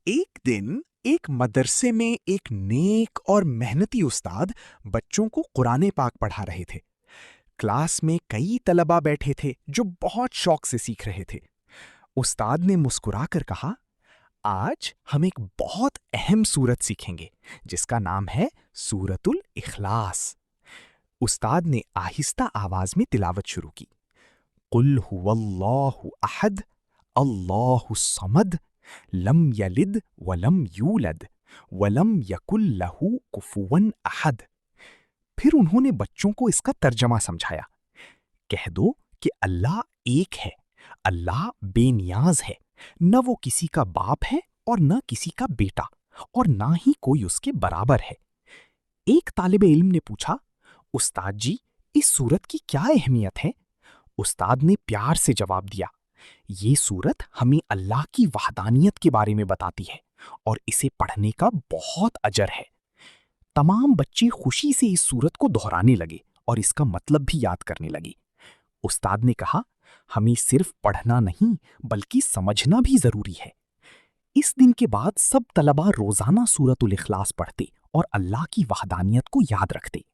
ایک دن ایک مدرسے میں ایک نیک اور محنتی استاد بچوں کو قرآن پاک پڑھا رہے تھے۔ کلاس میں کئی طلباء بیٹھے تھے جو بہت شوق سے سیکھ رہے تھے۔ استاد نے مسکرا کر کہا، آج ہم ایک بہت اہم سورت سیکھیں گے جس کا نام ہے سورۃ الاخلاص۔ استاد نے آہستہ آواز میں تلاوت شروع کی۔ قل هو اللہ احد اللہ الصمد لم یلد ولم یولد ولم یکن لہ کفوا احد۔ پھر انہوں نے بچوں کو اس کا ترجمہ سمجھایا۔ کہہ دو کہ اللہ ایک ہے، اللہ بے نیاز ہے، نہ وہ کسی کا باپ ہے اور نہ کسی کا بیٹا، اور نہ ہی کوئی اس کے برابر ہے۔ ایک طالب علم نے پوچھا، استاد جی اس سورت کی کیا اہمیت ہے؟ استاد نے پیار سے جواب دیا، یہ سورت ہمیں اللہ کی وحدانیت کے بارے میں بتاتی ہے اور اسے پڑھنے کا بہت اجر ہے۔ تمام بچے خوشی سے اس سورت کو دہرانے لگے اور اس کا مطلب بھی یاد کرنے لگے۔ استاد نے کہا، ہمیں صرف پڑھنا نہیں بلکہ سمجھنا بھی ضروری ہے۔ اس دن کے بعد سب طلباء روزانہ سورۃ الاخلاص پڑھتے اور اللہ کی وحدانیت کو یاد رکھتے۔